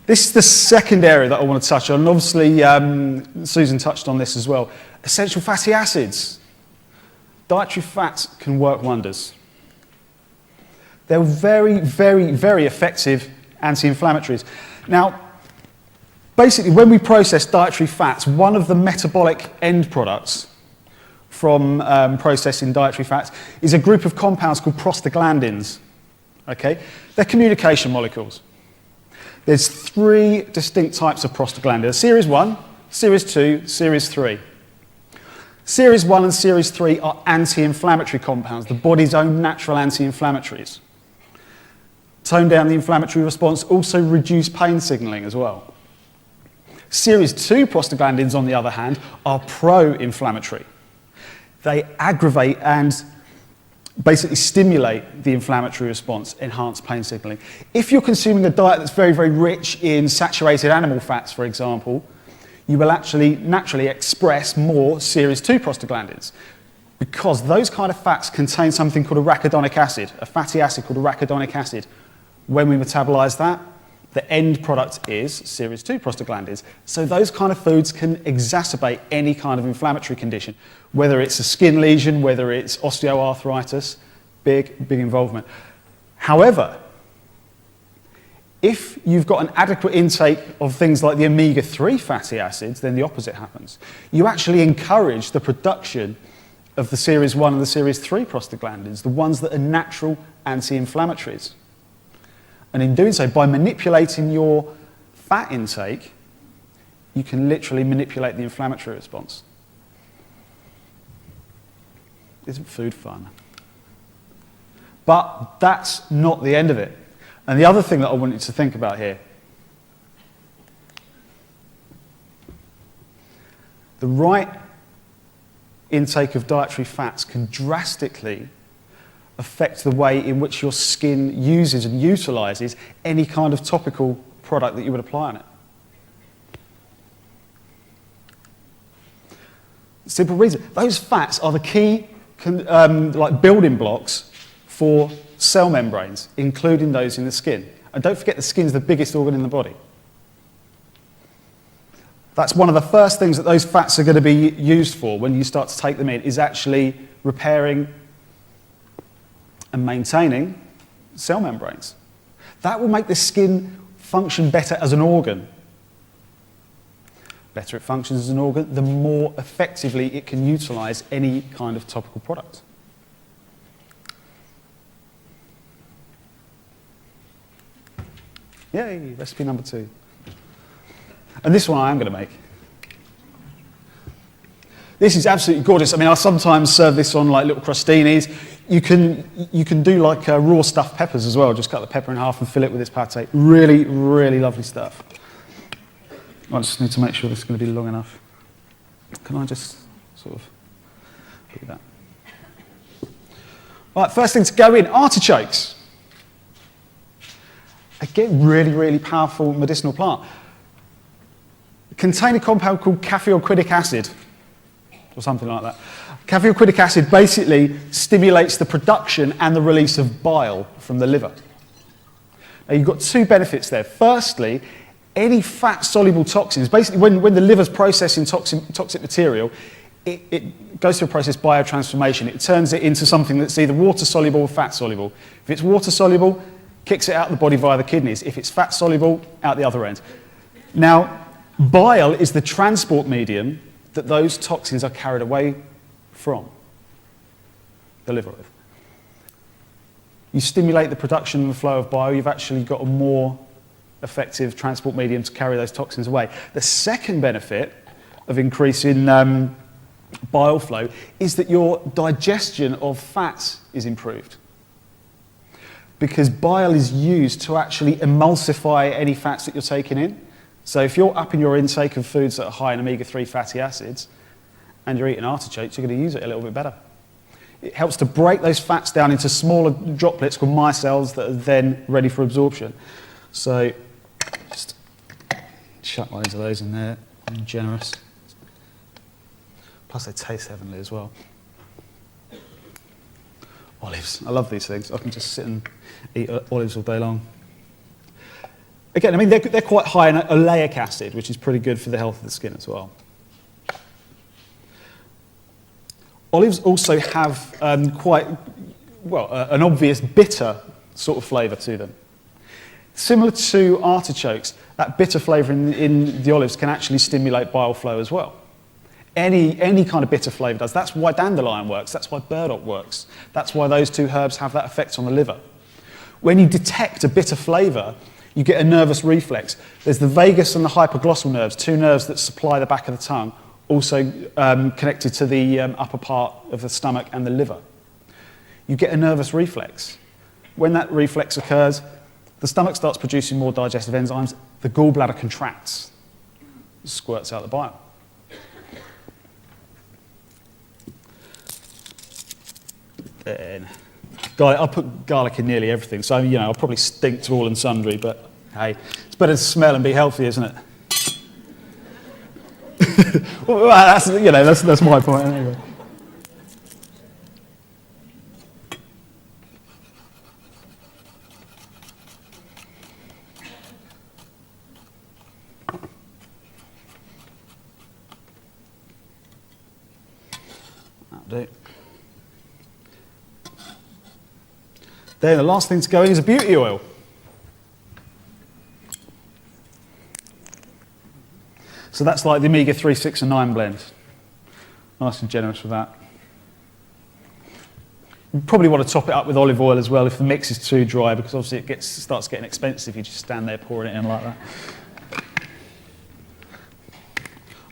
This is the second area that I want to touch on, and obviously Susan touched on this as well. Essential fatty acids. Dietary fats can work wonders. They're very, very, very effective anti-inflammatories. Now, basically, when we process dietary fats, one of the metabolic end products from processing dietary fats is a group of compounds called prostaglandins. Okay? They're communication molecules. There's 3 distinct types of prostaglandins. Series 1, Series 2, Series 3. Series 1 and Series 3 are anti-inflammatory compounds, the body's own natural anti-inflammatories. Tone down the inflammatory response, also reduce pain signalling as well. Series 2 prostaglandins, on the other hand, are pro-inflammatory. They aggravate and basically stimulate the inflammatory response, enhance pain signalling. If you're consuming a diet that's very, very rich in saturated animal fats, for example, you will actually naturally express more Series 2 prostaglandins because those kind of fats contain something called arachidonic acid, a fatty acid called arachidonic acid. When we metabolize that, the end product is Series 2 prostaglandins. So those kind of foods can exacerbate any kind of inflammatory condition, whether it's a skin lesion, whether it's osteoarthritis, big involvement. However, if you've got an adequate intake of things like the omega-3 fatty acids, then the opposite happens. You actually encourage the production of the Series 1 and the Series 3 prostaglandins, the ones that are natural anti-inflammatories. And in doing so, by manipulating your fat intake, you can literally manipulate the inflammatory response. Isn't food fun? But that's not the end of it. And the other thing that I want you to think about here, the right intake of dietary fats can drastically affect the way in which your skin uses and utilizes any kind of topical product that you would apply on it. Simple reason. Those fats are the key building blocks for cell membranes, including those in the skin. And don't forget, the skin is the biggest organ in the body. That's one of the first things that those fats are going to be used for when you start to take them in, is actually repairing and maintaining cell membranes. That will make the skin function better as an organ. Better it functions as an organ, the more effectively it can utilize any kind of topical product. Yay, recipe number 2. And this one I am going to make. This is absolutely gorgeous. I mean, I sometimes serve this on like little crostinis. You can do like raw stuffed peppers as well. Just cut the pepper in half and fill it with this pate. Really, really lovely stuff. I just need to make sure this is going to be long enough. Can I just sort of do that? Right, first thing to go in, artichokes. Again, really, really powerful medicinal plant. Contain a compound called caffeoquinic acid, or something like that. Caffeoquinic acid basically stimulates the production and the release of bile from the liver. Now, you've got 2 benefits there. Firstly, any fat-soluble toxins, basically when the liver's processing toxic material, it goes through a process, biotransformation. It turns it into something that's either water-soluble or fat-soluble. If it's water-soluble, kicks it out of the body via the kidneys. If it's fat-soluble, out the other end. Now, bile is the transport medium that those toxins are carried away from the liver with. You stimulate the production and the flow of bile, you've actually got a more effective transport medium to carry those toxins away. The second benefit of increasing bile flow is that your digestion of fats is improved, because bile is used to actually emulsify any fats that you're taking in. So if you're upping your intake of foods that are high in omega-3 fatty acids and you're eating artichokes, you're going to use it a little bit better. It helps to break those fats down into smaller droplets called micelles that are then ready for absorption. So just chuck loads of those in there. I'm generous. Plus they taste heavenly as well. Olives. I love these things. I can just sit and eat olives all day long. Again, I mean, they're quite high in oleic acid, which is pretty good for the health of the skin as well. Olives also have quite, well, an obvious bitter sort of flavour to them. Similar to artichokes, that bitter flavour in the olives can actually stimulate bile flow as well. Any kind of bitter flavour does. That's why dandelion works, that's why burdock works. That's why those two herbs have that effect on the liver. When you detect a bitter flavour, you get a nervous reflex. There's the vagus and the hypoglossal nerves, two nerves that supply the back of the tongue, also connected to the upper part of the stomach and the liver. You get a nervous reflex. When that reflex occurs, the stomach starts producing more digestive enzymes, the gallbladder contracts, squirts out the bile. Then, I'll put garlic in nearly everything, so I'll probably stink to all and sundry, but hey, it's better to smell and be healthy, isn't it? Well, that's my point anyway. That'll do. Then the last thing to go in is a beauty oil. So that's like the omega-3, 6 and 9 blend. Nice and generous with that. You probably want to top it up with olive oil as well if the mix is too dry, because obviously it starts getting expensive if you just stand there pouring it in like that.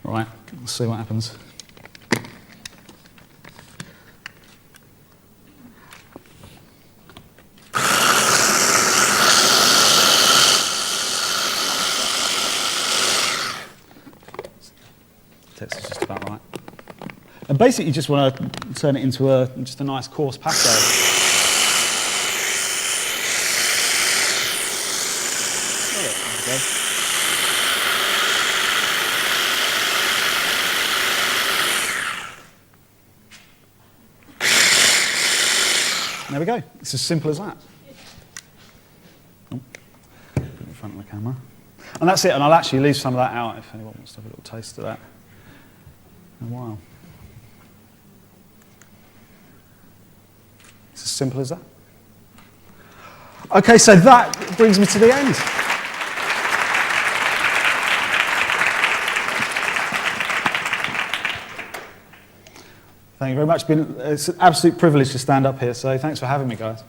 All right, let's see what happens. Texture's just about right. And basically you just want to turn it into just a nice coarse pate. There we go. It's as simple as that. Oh, put it in front of the camera. And that's it, and I'll actually leave some of that out if anyone wants to have a little taste of that. In a while. It's as simple as that. Okay, so that brings me to the end. Thank you very much. It's an absolute privilege to stand up here, so thanks for having me, guys.